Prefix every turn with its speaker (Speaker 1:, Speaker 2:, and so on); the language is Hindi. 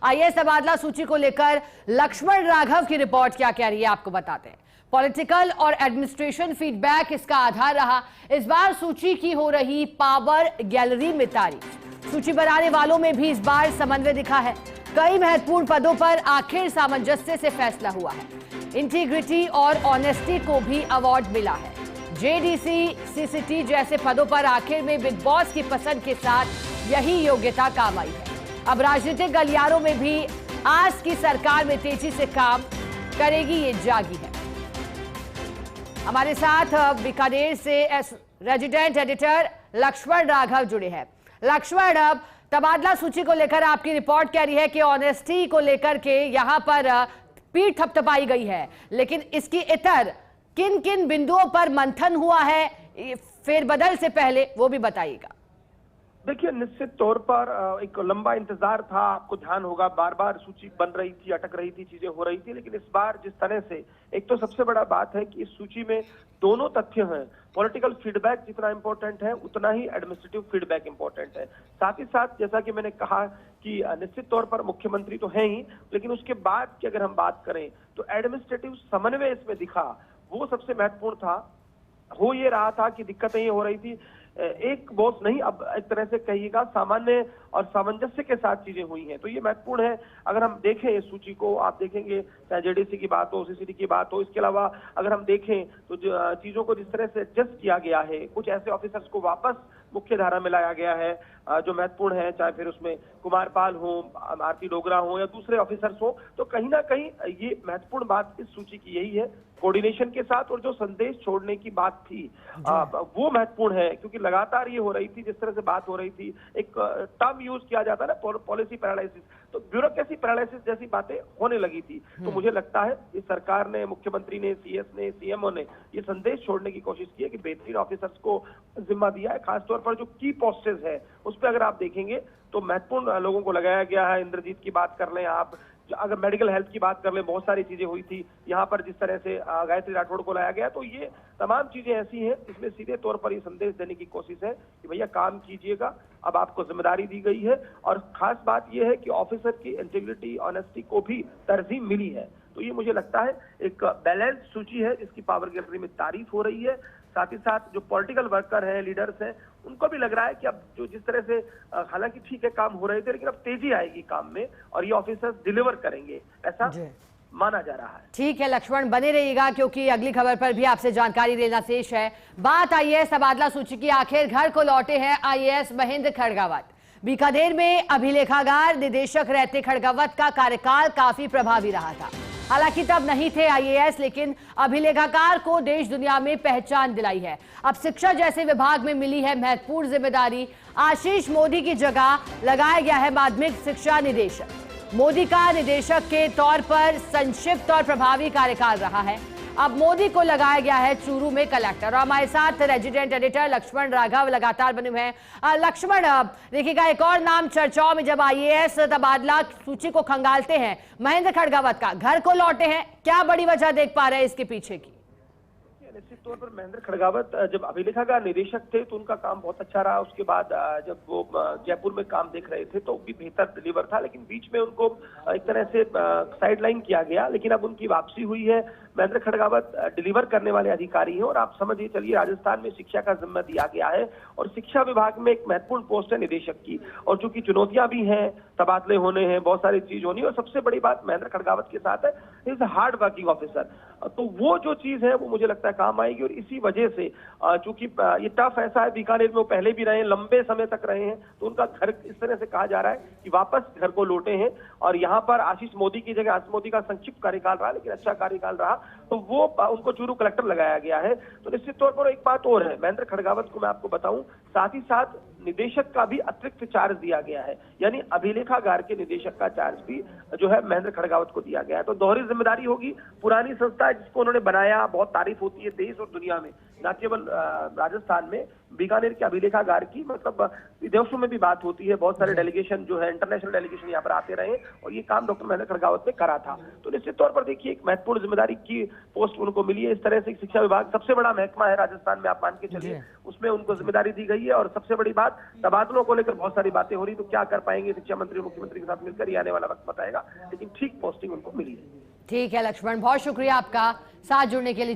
Speaker 1: आईएएस तबादला सूची को लेकर लक्ष्मण राघव की रिपोर्ट क्या कह रही है, आपको बताते हैं। पॉलिटिकल और एडमिनिस्ट्रेशन फीडबैक इसका आधार रहा। इस बार सूची की हो रही पावर गैलरी में तारीफ। सूची बनाने वालों में भी इस बार समन्वय दिखा है। कई महत्वपूर्ण पदों पर आखिर सामंजस्य से फैसला हुआ है। इंटीग्रिटी और ऑनेस्टी को भी अवार्ड मिला है। जेडीसी, सीसीटी जैसे पदों पर आखिर में बिग बॉस की पसंद के साथ यही योग्यता काम आई है। अब राजनीतिक गलियारों में भी आज की सरकार में तेजी से काम करेगी, ये जागी है। हमारे साथ बीकानेर से रेजिडेंट एडिटर लक्ष्मण राघव जुड़े हैं। लक्ष्मण, अब तबादला सूची को लेकर आपकी रिपोर्ट कह रही है कि ऑनेस्टी को लेकर के यहां पर पीठ थपथपाई गई है, लेकिन इसकी इतर किन किन बिंदुओं पर मंथन हुआ है फेरबदल से पहले, वो भी बताइएगा।
Speaker 2: देखिए, निश्चित तौर पर एक लंबा इंतजार था। आपको ध्यान होगा, बार बार सूची बन रही थी, अटक रही थी, चीजें हो रही थी, लेकिन इस बार जिस तरह से, एक तो सबसे बड़ा बात है कि इस सूची में दोनों तथ्य हैं। पॉलिटिकल फीडबैक जितना इंपॉर्टेंट है, उतना ही एडमिनिस्ट्रेटिव फीडबैक इंपॉर्टेंट है। साथ ही साथ जैसा कि मैंने कहा कि निश्चित तौर पर मुख्यमंत्री तो है ही, लेकिन उसके बाद की अगर हम बात करें तो एडमिनिस्ट्रेटिव समन्वय इसमें दिखा, वो सबसे महत्वपूर्ण था। हो ये रहा था कि दिक्कतें ये हो रही थी, एक बॉस नहीं, अब एक तरह से कहिएगा सामान्य और सामंजस्य के साथ चीजें हुई हैं, तो ये महत्वपूर्ण है। अगर हम देखें इस सूची को, आप देखेंगे चाहे जेडीसी की बात हो, सीसीटी की बात हो, इसके अलावा अगर हम देखें तो चीजों को जिस तरह से एडजस्ट किया गया है, कुछ ऐसे ऑफिसर्स को वापस मुख्य धारा में लाया गया है जो महत्वपूर्ण है, चाहे फिर उसमें कुमार पाल हो, आरती डोगरा हो या दूसरे ऑफिसर्स हो, तो कहीं ना कहीं ये महत्वपूर्ण बात इस सूची की यही है, कोऑर्डिनेशन के साथ। और जो संदेश छोड़ने की बात थी वो महत्वपूर्ण है, क्योंकि लगातार ये हो रही थी, जिस तरह से बात हो रही थी, एक टर्म यूज किया जाता है ना, पॉलिसी पैरालिसिस, तो ब्यूरोक्रेसी पैरालिसिस जैसी बातें होने लगी थी। तो मुझे लगता है इस सरकार ने, मुख्यमंत्री ने, सीएस ने, सीएमओ ने ये संदेश छोड़ने की कोशिश की है कि बेहतरीन ऑफिसर्स को जिम्मा दिया है। खासतौर पर जो की पोस्टेज है उस पर अगर आप देखेंगे तो महत्वपूर्ण लोगों को लगाया गया है। इंद्रजीत की बात कर लें आप, अगर मेडिकल हेल्थ की बात कर लें, बहुत सारी चीजें हुई थी। यहाँ पर जिस तरह से गायत्री राठौड़ को लाया गया, तो ये तमाम चीजें ऐसी हैं जिसमें सीधे तौर पर ये संदेश देने की कोशिश है कि भैया काम कीजिएगा, अब आपको जिम्मेदारी दी गई है। और खास बात यह है कि ऑफिसर की इंटीग्रिटी, ऑनेस्टी को भी तरजीह मिली है। तो ये मुझे लगता है एक बैलेंस सूची है जिसकी पावर गैलरी में तारीफ हो रही है। साथ ही साथ जो पॉलिटिकल वर्कर हैं, लीडर्स हैं, उनको भी लग रहा है कि अब जो जिस तरह से हालांकि ठीक है काम हो रहे थे, लेकिन अब तेजी आएगी काम में और ये ऑफिसर्स डिलीवर करेंगे, ऐसा माना जा रहा है।
Speaker 1: ठीक है लक्ष्मण, बने रहिएगा क्योंकि अगली खबर पर भी आपसे जानकारी लेना शेष है। बात आईएएस तबादला सूची की, आखिर घर को लौटे हैं आईएएस महेंद्र खड़गावत। बीकानेर में अभिलेखागार निदेशक रहते खड़गावत का कार्यकाल काफी प्रभावी रहा था। हालांकि तब नहीं थे आईएएस, लेकिन अभिलेखागार को देश दुनिया में पहचान दिलाई है। अब शिक्षा जैसे विभाग में मिली है महत्वपूर्ण जिम्मेदारी। आशीष मोदी की जगह लगाया गया है माध्यमिक शिक्षा निदेशक। मोदी का निदेशक के तौर पर संक्षिप्त और प्रभावी कार्यकाल रहा है। अब मोदी को लगाया गया है चूरू में कलेक्टर। और हमारे साथ रेजिडेंट एडिटर लक्ष्मण राघव लगातार बने हुए हैं। लक्ष्मण, देखिएगा एक और नाम चर्चाओं में जब आईएएस तबादला सूची को खंगालते हैं, महेंद्र खड़गावत का घर को लौटे हैं, क्या बड़ी वजह देख पा रहे हैं इसके पीछे की?
Speaker 2: निश्चित तौर पर महेंद्र खड़गावत जब अभिलेखागार निदेशक थे तो उनका काम बहुत अच्छा रहा। उसके बाद जब वो जयपुर में काम देख रहे थे तो भी बेहतर डिलीवर था, लेकिन बीच में उनको एक तरह से साइडलाइन किया गया। लेकिन अब उनकी वापसी हुई है। महेंद्र खड़गावत डिलीवर करने वाले अधिकारी हैं और आप समझिए चलिए राजस्थान में शिक्षा का जिम्मा दिया गया है और शिक्षा विभाग में एक महत्वपूर्ण पोस्ट है निदेशक की। और चूंकि चुनौतियां भी हैं, तबादले होने हैं, बहुत सारी चीज होनी है, और सबसे बड़ी बात महेंद्र खड़गावत के साथ है, इज हार्ड वर्किंग ऑफिसर। तो वो जो चीज है वो मुझे लगता है काम आएगी। और इसी वजह से चूंकि ये टफ ऐसा है, बीकानेर में वो पहले भी रहे हैं, लंबे समय तक रहे हैं, तो उनका घर इस तरह से कहा जा रहा है कि वापस घर को लौटे हैं। और यहाँ पर आशीष मोदी की जगह, आशीष मोदी का संक्षिप्त कार्यकाल रहा लेकिन अच्छा कार्यकाल रहा, तो वो उनको चूरू कलेक्टर लगाया गया है। तो निश्चित तौर पर एक बात और है, महेंद्र खड़गावत को मैं आपको बताऊं, साथ ही साथ निदेशक का भी अतिरिक्त चार्ज दिया गया है, यानी अभिलेखागार के निदेशक का चार्ज भी जो है महेंद्र खड़गावत को दिया गया है। तो दोहरी जिम्मेदारी होगी। पुरानी संस्था है जिसको उन्होंने बनाया, बहुत तारीफ होती है देश और दुनिया में, न केवल राजस्थान में, बीकानेर के अभिलेखागार की मतलब विदेशों में भी बात होती है, बहुत सारे डेलीगेशन जो है इंटरनेशनल डेलीगेशन यहाँ पर आते रहे और ये काम डॉक्टर महेंद्र खड़गावत ने करा था। तो निश्चित तौर पर देखिए एक महत्वपूर्ण जिम्मेदारी की पोस्ट उनको मिली है। इस तरह से शिक्षा विभाग सबसे बड़ा महकमा है राजस्थान में, आप मान के चलिए, उसमें उनको जिम्मेदारी दी गई है। और सबसे बड़ी बात, तबादलों को लेकर बहुत सारी बातें हो रही, तो क्या कर पाएंगे शिक्षा मंत्री मुख्यमंत्री के साथ मिलकर, ये आने वाला वक्त बताएगा, लेकिन ठीक पोस्टिंग उनको मिली है।
Speaker 1: ठीक है लक्ष्मण, बहुत शुक्रिया आपका साथ जुड़ने के लिए।